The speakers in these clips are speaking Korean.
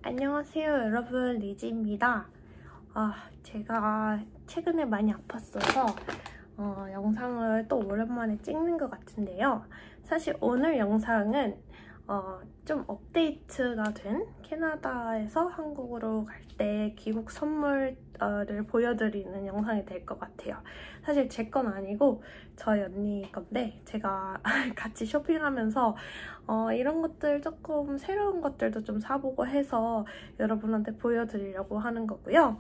안녕하세요 여러분, 리지입니다. 제가 최근에 많이 아팠어서 영상을 또 오랜만에 찍는 것 같은데요. 사실 오늘 영상은 좀 업데이트가 된 캐나다에서 한국으로 갈 때 귀국 선물을 보여드리는 영상이 될 것 같아요. 사실 제 건 아니고 저희 언니 건데 제가 같이 쇼핑하면서 이런 것들 조금 새로운 것들도 좀 사보고 해서 여러분한테 보여드리려고 하는 거고요.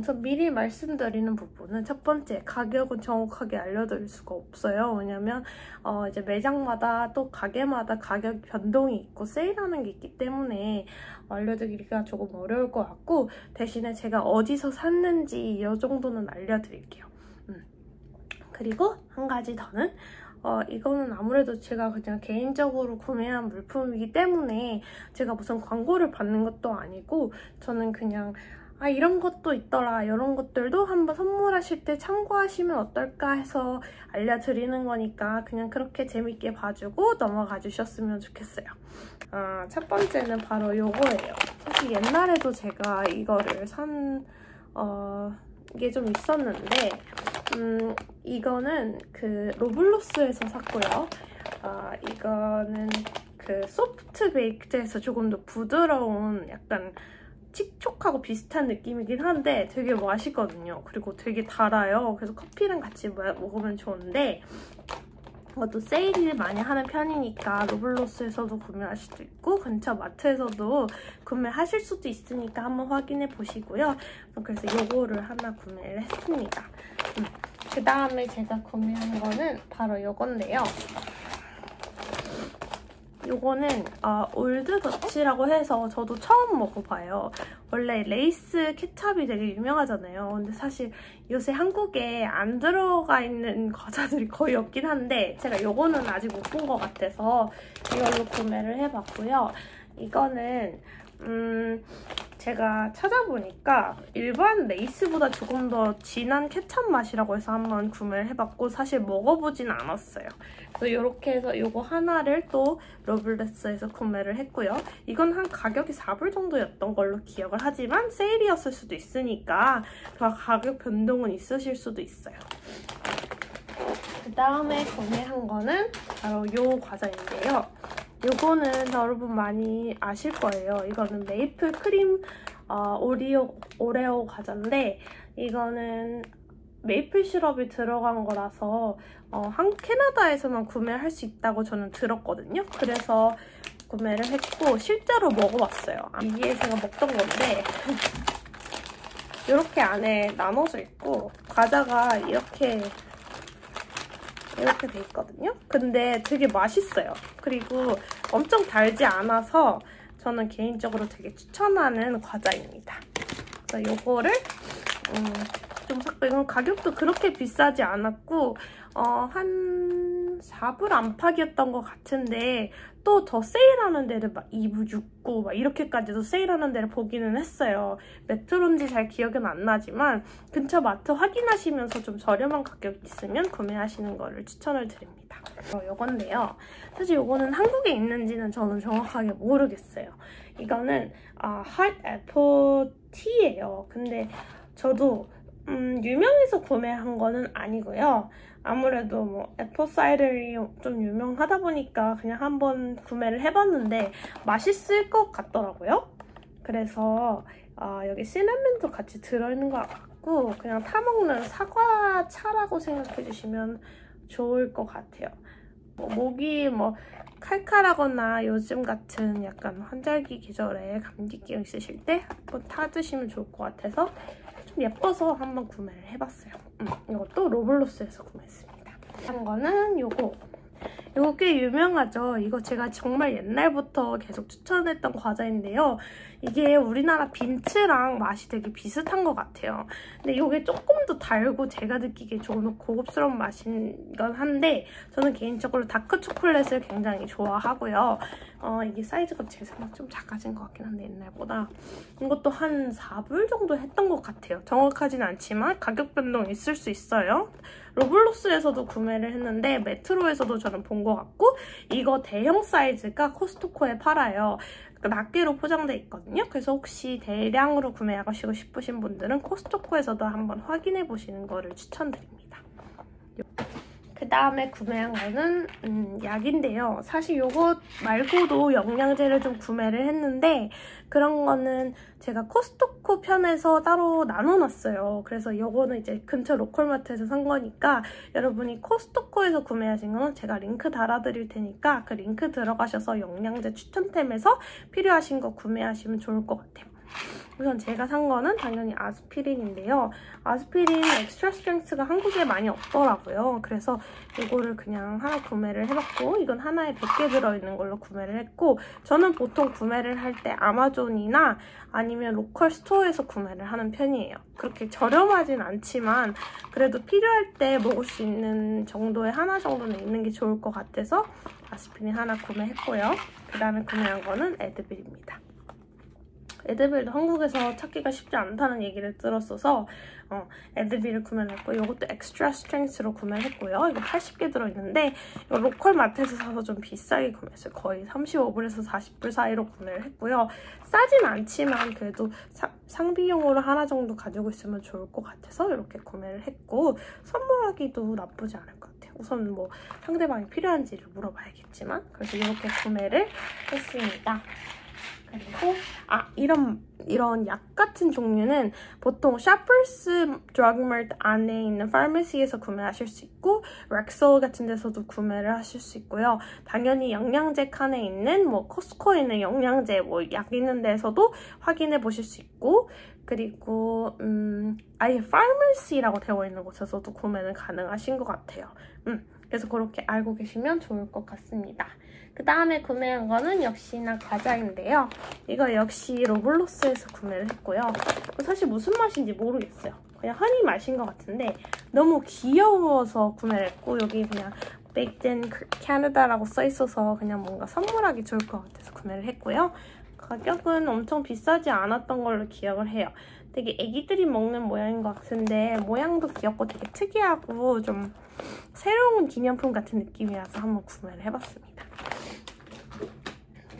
저 미리 말씀드리는 부분은 첫 번째, 가격은 정확하게 알려드릴 수가 없어요. 왜냐면 이제 매장마다 또 가게마다 가격 변동이 있고 세일하는 게 있기 때문에 알려드리기가 조금 어려울 것 같고, 대신에 제가 어디서 샀는지 이 정도는 알려드릴게요. 그리고 한 가지 더는 이거는 아무래도 제가 그냥 개인적으로 구매한 물품이기 때문에 제가 무슨 광고를 받는 것도 아니고, 저는 그냥 이런 것도 있더라, 이런 것들도 한번 선물하실 때 참고하시면 어떨까 해서 알려드리는 거니까 그냥 그렇게 재밌게 봐주고 넘어가 주셨으면 좋겠어요. 첫 번째는 바로 요거예요. 사실 옛날에도 제가 이거를 산 게 좀 있었는데 이거는 그 로블로스에서 샀고요. 이거는 그 소프트 베이크드에서 조금 더 부드러운 약간 칙촉하고 비슷한 느낌이긴 한데 되게 맛있거든요. 그리고 되게 달아요. 그래서 커피랑 같이 먹으면 좋은데, 이것도 세일을 많이 하는 편이니까 로블로스에서도 구매할 수도 있고 근처 마트에서도 구매하실 수도 있으니까 한번 확인해 보시고요. 그래서 요거를 하나 구매를 했습니다. 그 다음에 제가 구매한 거는 바로 요건데요. 요거는 올드 더치라고 해서 저도 처음 먹어봐요. 원래 레이스 케찹이 되게 유명하잖아요. 근데 사실 요새 한국에 안 들어가 있는 과자들이 거의 없긴 한데 제가 요거는 아직 못 본 것 같아서 이걸로 구매를 해봤고요. 이거는 제가 찾아보니까 일반 레이스보다 조금 더 진한 케찹 맛이라고 해서 한번 구매를 해봤고, 사실 먹어보진 않았어요. 그래서 이렇게 해서 이거 하나를 또 러블레스에서 구매를 했고요. 이건 한 가격이 4불 정도였던 걸로 기억을 하지만 세일이었을 수도 있으니까 가격 변동은 있으실 수도 있어요. 그 다음에 구매한 거는 바로 이 과자인데요. 요거는 여러분 많이 아실 거예요. 이거는 메이플 크림 오레오 과자인데, 이거는 메이플 시럽이 들어간 거라서 캐나다에서만 구매할 수 있다고 저는 들었거든요. 그래서 구매를 했고 실제로 먹어봤어요. 이게 제가 먹던 건데 이렇게 안에 나눠져 있고 과자가 이렇게 돼 있거든요. 근데 되게 맛있어요. 그리고 엄청 달지 않아서 저는 개인적으로 되게 추천하는 과자입니다. 그래서 요거를 좀 샀고, 이건 가격도 그렇게 비싸지 않았고 한 4불 안팎이었던 것 같은데 또 더 세일하는 데를 막 2불 6구 막 이렇게까지도 세일하는 데를 보기는 했어요. 메트로인지 잘 기억은 안 나지만 근처 마트 확인하시면서 좀 저렴한 가격 있으면 구매하시는 거를 추천을 드립니다. 요건데요. 사실 요거는 한국에 있는지는 저는 정확하게 모르겠어요. 이거는 핫 애플 티예요. 근데 저도 유명해서 구매한 거는 아니고요. 아무래도 뭐 애플 사이더이 좀 유명하다 보니까 그냥 한번 구매를 해봤는데 맛있을 것 같더라고요. 그래서 여기 시나몬도 같이 들어있는 것 같고 그냥 타먹는 사과차라고 생각해주시면 좋을 것 같아요. 목이 칼칼하거나 요즘 같은 약간 환절기 계절에 감기병 있으실 때 한번 타드시면 좋을 것 같아서 좀 예뻐서 한번 구매를 해봤어요. 이것도 로블로스에서 구매했습니다. 한 거는 요거. 이거 꽤 유명하죠. 이거 제가 정말 옛날부터 계속 추천했던 과자인데요. 이게 우리나라 빈츠랑 맛이 되게 비슷한 것 같아요. 근데 이게 조금 더 달고 제가 느끼기에 조금 더 고급스러운 맛인 건 한데 저는 개인적으로 다크 초콜릿을 굉장히 좋아하고요. 이게 사이즈가 제 생각 좀 작아진 것 같긴 한데 옛날보다. 이것도 한 4불 정도 했던 것 같아요. 정확하진 않지만 가격 변동이 있을 수 있어요. 로블록스에서도 구매를 했는데 메트로에서도 저는 본 것 같고 이거 대형 사이즈가 코스트코에 팔아요. 낱개로 포장돼 있거든요. 그래서 혹시 대량으로 구매하시고 싶으신 분들은 코스트코에서도 한번 확인해 보시는 거를 추천드립니다. 그 다음에 구매한 거는 약인데요. 사실 이것 말고도 영양제를 좀 구매를 했는데 그런 거는 제가 코스트코 편에서 따로 나눠놨어요. 그래서 이거는 이제 근처 로컬마트에서 산 거니까 여러분이 코스트코에서 구매하신 거는 제가 링크 달아드릴 테니까 그 링크 들어가셔서 영양제 추천템에서 필요하신 거 구매하시면 좋을 것 같아요. 우선 제가 산 거는 당연히 아스피린인데요. 아스피린 엑스트라 스트렝스가 한국에 많이 없더라고요. 그래서 이거를 그냥 하나 구매를 해봤고 이건 하나에 100개 들어있는 걸로 구매를 했고 저는 보통 구매를 할 때 아마존이나 아니면 로컬 스토어에서 구매를 하는 편이에요. 그렇게 저렴하진 않지만 그래도 필요할 때 먹을 수 있는 정도의 하나 정도는 있는 게 좋을 것 같아서 아스피린 하나 구매했고요. 그 다음에 구매한 거는 에드빌입니다. 에드빌도 한국에서 찾기가 쉽지 않다는 얘기를 들었어서 에드빌을 구매를 했고 이것도 엑스트라 스트렝스로 구매를 했고요. 이거 80개 들어있는데 이거 로컬 마트에서 사서 좀 비싸게 구매했어요. 거의 35불에서 40불 사이로 구매를 했고요. 싸진 않지만 그래도 상비용으로 하나 정도 가지고 있으면 좋을 것 같아서 이렇게 구매를 했고 선물하기도 나쁘지 않을 것 같아요. 우선 뭐 상대방이 필요한지를 물어봐야겠지만 그래서 이렇게 구매를 했습니다. 그리고 이런 약 같은 종류는 보통 샤퍼스 드러그마트 안에 있는 파마시에서 구매하실 수 있고 렉솔 같은 데서도 구매를 하실 수 있고요. 당연히 영양제 칸에 있는 뭐 코스코에 있는 영양제 뭐 약 있는 데서도 확인해 보실 수 있고 그리고 아예 파마시라고 되어 있는 곳에서도 구매는 가능하신 것 같아요. 그래서 그렇게 알고 계시면 좋을 것 같습니다. 그 다음에 구매한 거는 역시나 과자인데요. 이거 역시 로블록스에서 구매를 했고요. 사실 무슨 맛인지 모르겠어요. 그냥 허니 맛인 것 같은데 너무 귀여워서 구매를 했고 여기 그냥 Baked in Canada라고 써있어서 그냥 뭔가 선물하기 좋을 것 같아서 구매를 했고요. 가격은 엄청 비싸지 않았던 걸로 기억을 해요. 되게 애기들이 먹는 모양인 것 같은데 모양도 귀엽고 되게 특이하고 좀 새로운 기념품 같은 느낌이라서 한번 구매를 해봤습니다.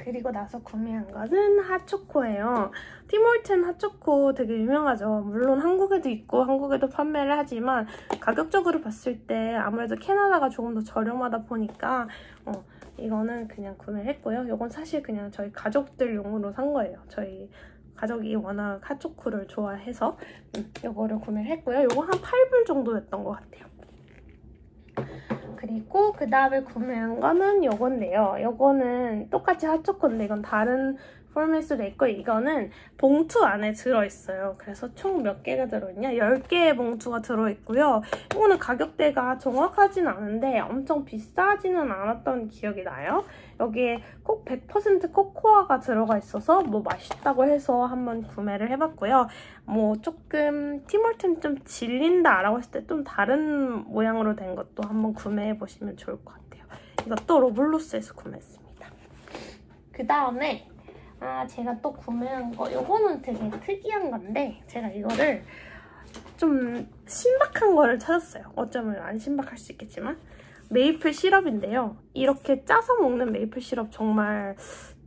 그리고 나서 구매한 거는 핫초코예요. 티몰튼 핫초코 되게 유명하죠. 물론 한국에도 있고 한국에도 판매를 하지만 가격적으로 봤을 때 아무래도 캐나다가 조금 더 저렴하다 보니까 이거는 그냥 구매를 했고요. 이건 사실 그냥 저희 가족들용으로 산 거예요. 저희 가족이 워낙 핫초코를 좋아해서 이거를 구매를 했고요. 이거 한 8불 정도 했던 것 같아요. 그리고 그 다음에 구매한 거는 이건데요. 이거는 똑같이 핫초코인데 이건 다른 포맷으로 돼 있고 이거는 봉투 안에 들어있어요. 그래서 총 몇 개가 들어있냐? 10개의 봉투가 들어있고요. 이거는 가격대가 정확하진 않은데 엄청 비싸지는 않았던 기억이 나요. 여기에 꼭 100% 코코아가 들어가 있어서 뭐 맛있다고 해서 한번 구매를 해봤고요. 뭐 조금 티몰튼 좀 질린다 라고 했을 때 좀 다른 모양으로 된 것도 한번 구매해보시면 좋을 것 같아요. 이것도 로블록스에서 구매했습니다. 그 다음에 제가 또 구매한 거 이거는 되게 특이한 건데 제가 이거를 좀 신박한 거를 찾았어요. 어쩌면 안 신박할 수 있겠지만 메이플 시럽인데요. 이렇게 짜서 먹는 메이플 시럽 정말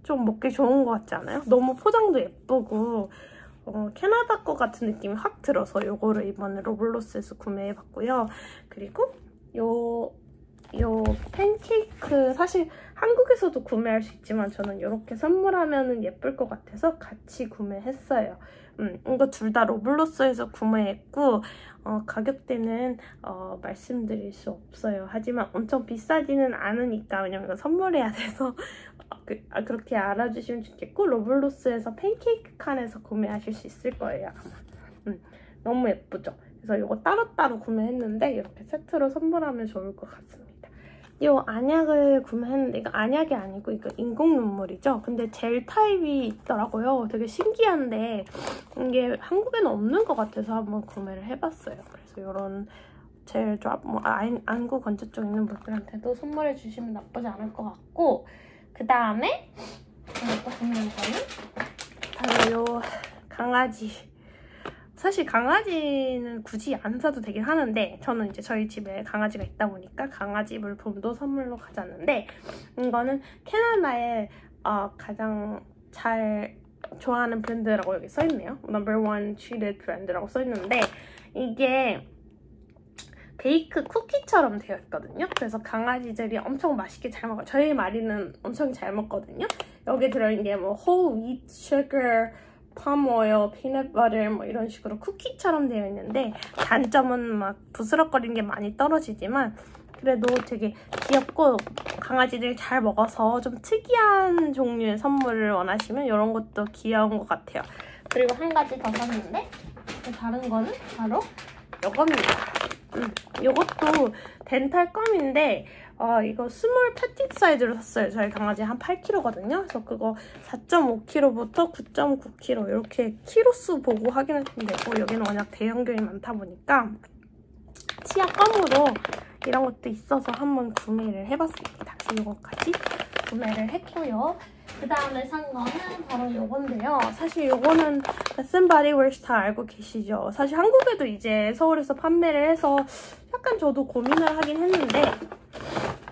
좀 먹기 좋은 것 같지 않아요? 너무 포장도 예쁘고 캐나다 거 같은 느낌이 확 들어서 이거를 이번에 로블록스에서 구매해봤고요. 그리고 요 팬케이크 사실 한국에서도 구매할 수 있지만 저는 이렇게 선물하면 예쁠 것 같아서 같이 구매했어요. 이거 둘 다 로블록스에서 구매했고 가격대는 말씀드릴 수 없어요. 하지만 엄청 비싸지는 않으니까 왜냐면 선물해야 돼서 그렇게 알아주시면 좋겠고 로블록스에서 팬케이크 칸에서 구매하실 수 있을 거예요 아마. 너무 예쁘죠? 그래서 이거 따로따로 구매했는데 이렇게 세트로 선물하면 좋을 것 같습니다. 이 안약을 구매했는데 이거 안약이 아니고 이거 인공 눈물이죠. 근데 젤 타입이 있더라고요. 되게 신기한데 이게 한국에는 없는 것 같아서 한번 구매를 해봤어요. 그래서 이런 젤 드랍, 안구 건조증 있는 분들한테도 선물해 주시면 나쁘지 않을 것 같고, 그 다음에 이거 보는 거는 바로 요 강아지. 사실 강아지는 굳이 안 사도 되긴 하는데 저는 이제 저희 집에 강아지가 있다 보니까 강아지 물품도 선물로 가져왔는데, 이거는 캐나다의 가장 잘 좋아하는 브랜드라고 여기 써있네요. No.1 treated 브랜드라고 써있는데, 이게 베이크 쿠키처럼 되어 있거든요. 그래서 강아지들이 엄청 맛있게 잘 먹어요. 저희 마리는 엄청 잘 먹거든요. 여기 들어있는 게 뭐 whole wheat sugar, palm oil, peanut butter 뭐 이런 식으로 쿠키처럼 되어 있는데, 단점은 막 부스럭거리는 게 많이 떨어지지만 그래도 되게 귀엽고 강아지들이 잘 먹어서 좀 특이한 종류의 선물을 원하시면 이런 것도 귀여운 것 같아요. 그리고 한 가지 더 샀는데, 다른 거는 바로 이겁니다. 이것도 덴탈 껌인데 이거 스몰 패티트 사이즈로 샀어요. 저희 강아지 한 8kg거든요. 그래서 그거 4.5kg부터 9.9kg 이렇게 키로수 보고 하긴 했는데 여기는 워낙 대형견이 많다 보니까 치아 껌으로 이런 것도 있어서 한번 구매를 해봤습니다. 그래서 이거까지 구매를 했고요. 그 다음에 산 거는 바로 요건데요. 사실 요거는 Bath & Body Works 다 알고 계시죠? 사실 한국에도 이제 서울에서 판매를 해서 약간 저도 고민을 하긴 했는데,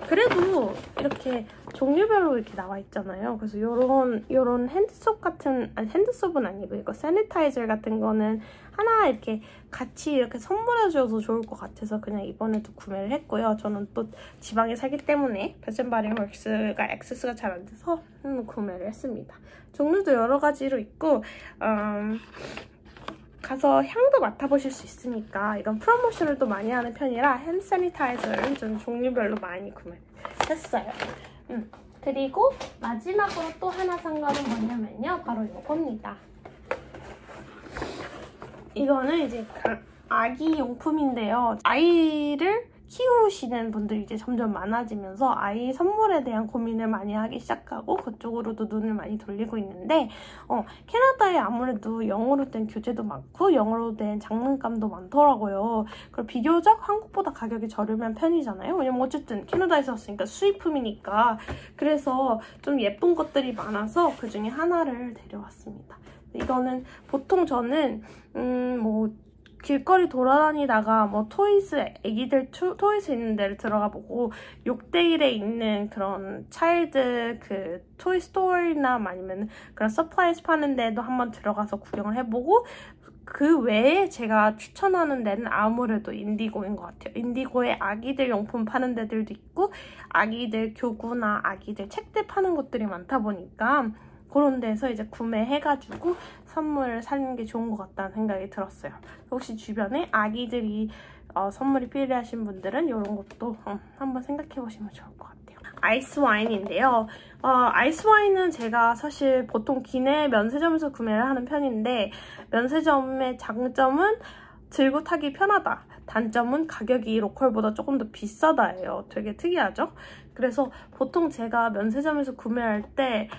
그래도 이렇게 종류별로 이렇게 나와 있잖아요. 그래서 요런 핸드소프 같은, 아니 핸드소프는 아니고 이거 세니타이저 같은 거는 하나 이렇게 같이 이렇게 선물해줘서 좋을 것 같아서 그냥 이번에도 구매를 했고요. 저는 또 지방에 살기 때문에 Bath & Body Works가 액세스가 잘 안 돼서 구매를 했습니다. 종류도 여러 가지로 있고 가서 향도 맡아보실 수 있으니까 이런 프로모션을 또 많이 하는 편이라 핸드 세니타이저를 좀 종류별로 많이 구매했어요. 그리고 마지막으로 또 하나 산 거는 뭐냐면요. 바로 이겁니다. 이거는 이제 아기 용품인데요. 아이를 키우시는 분들이 이제 점점 많아지면서 아이 선물에 대한 고민을 많이 하기 시작하고 그쪽으로도 눈을 많이 돌리고 있는데, 캐나다에 아무래도 영어로 된 교재도 많고 영어로 된 장난감도 많더라고요. 그리고 비교적 한국보다 가격이 저렴한 편이잖아요. 왜냐면 어쨌든 캐나다에서 왔으니까 수입품이니까. 그래서 좀 예쁜 것들이 많아서 그 중에 하나를 데려왔습니다. 이거는 보통 저는 뭐 길거리 돌아다니다가 뭐 토이스, 애기들 토이스 있는 데를 들어가 보고 욕대일에 있는 그런 차일드 그 토이 스토어나 아니면 그런 서플라이즈 파는 데도 한번 들어가서 구경을 해보고, 그 외에 제가 추천하는 데는 아무래도 인디고인 것 같아요. 인디고에 아기들 용품 파는 데들도 있고 아기들 교구나 아기들 책들 파는 곳들이 많다 보니까 그런 데서 이제 구매해가지고 선물을 사는 게 좋은 것 같다는 생각이 들었어요. 혹시 주변에 아기들이 선물이 필요하신 분들은 이런 것도 한번 생각해보시면 좋을 것 같아요. 아이스 와인인데요. 아이스 와인은 제가 사실 보통 기내 면세점에서 구매를 하는 편인데, 면세점의 장점은 들고 타기 편하다. 단점은 가격이 로컬보다 조금 더 비싸다예요. 되게 특이하죠? 그래서 보통 제가 면세점에서 구매할 때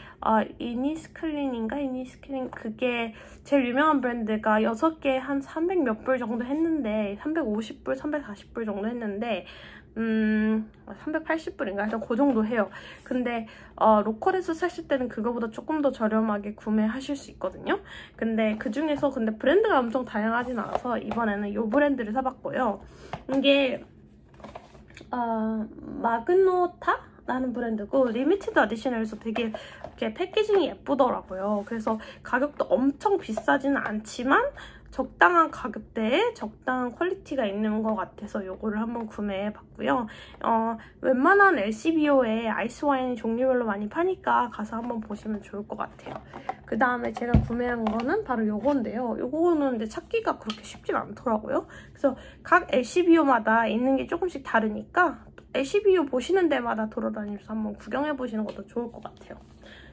이니스클린인가? 이니스클린 그게 제일 유명한 브랜드가 6개 한 300 몇 불 정도 했는데 350불, 340불 정도 했는데 380불인가? 하여튼 그 정도 해요. 근데 로컬에서 사실 때는 그거보다 조금 더 저렴하게 구매하실 수 있거든요. 근데 그 중에서 브랜드가 엄청 다양하진 않아서 이번에는 이 브랜드를 사봤고요. 이게 마그노타라는 브랜드고 리미티드 에디션이라서 되게 이렇게 패키징이 예쁘더라고요. 그래서 가격도 엄청 비싸지는 않지만 적당한 가격대에 적당한 퀄리티가 있는 것 같아서 이거를 한번 구매해봤고요. 웬만한 LCBO에 아이스 와인 종류별로 많이 파니까 가서 한번 보시면 좋을 것 같아요. 그 다음에 제가 구매한 거는 바로 이건데요. 이거는 근데 찾기가 그렇게 쉽진 않더라고요. 그래서 각 LCBO마다 있는 게 조금씩 다르니까 LCBO 보시는 데마다 돌아다니면서 한번 구경해보시는 것도 좋을 것 같아요.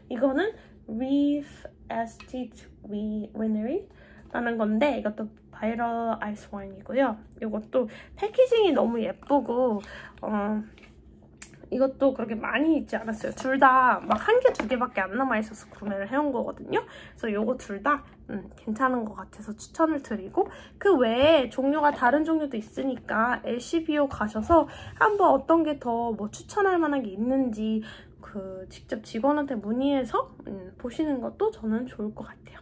이거는 Reef Estate Winery 라는 건데 이것도 바이럴 아이스 와인이고요. 이것도 패키징이 너무 예쁘고 이것도 그렇게 많이 있지 않았어요. 둘 다 막 한 개, 두 개밖에 안 남아있어서 구매를 해온 거거든요. 그래서 요거 둘 다 괜찮은 것 같아서 추천을 드리고, 그 외에 종류가 다른 종류도 있으니까 LCBO 가셔서 한번 어떤 게 더 뭐 추천할 만한 게 있는지 직접 직원한테 문의해서 보시는 것도 저는 좋을 것 같아요.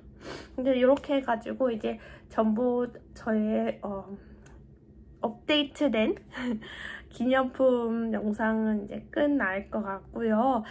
근데 이렇게 해가지고 이제 전부 저의 업데이트된 기념품 영상은 이제 끝날 것 같고요.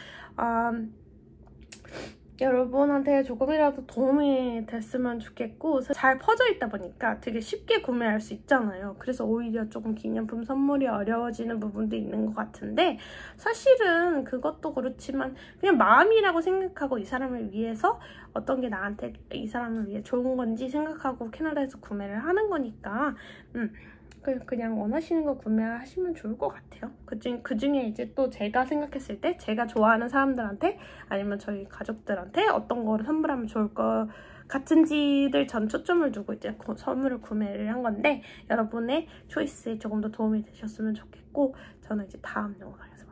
여러분한테 조금이라도 도움이 됐으면 좋겠고, 잘 퍼져 있다 보니까 되게 쉽게 구매할 수 있잖아요. 그래서 오히려 조금 기념품 선물이 어려워지는 부분도 있는 것 같은데, 사실은 그것도 그렇지만 그냥 마음이라고 생각하고 이 사람을 위해서 어떤 게 나한테 이 사람을 위해 좋은 건지 생각하고 캐나다에서 구매를 하는 거니까 그냥 원하시는 거 구매하시면 좋을 것 같아요. 그중에 이제 또 제가 생각했을 때 제가 좋아하는 사람들한테 아니면 저희 가족들한테 어떤 거를 선물하면 좋을 것 같은지를 전 초점을 두고 이제 선물을 구매를 한 건데, 여러분의 초이스에 조금 더 도움이 되셨으면 좋겠고, 저는 이제 다음 영상에서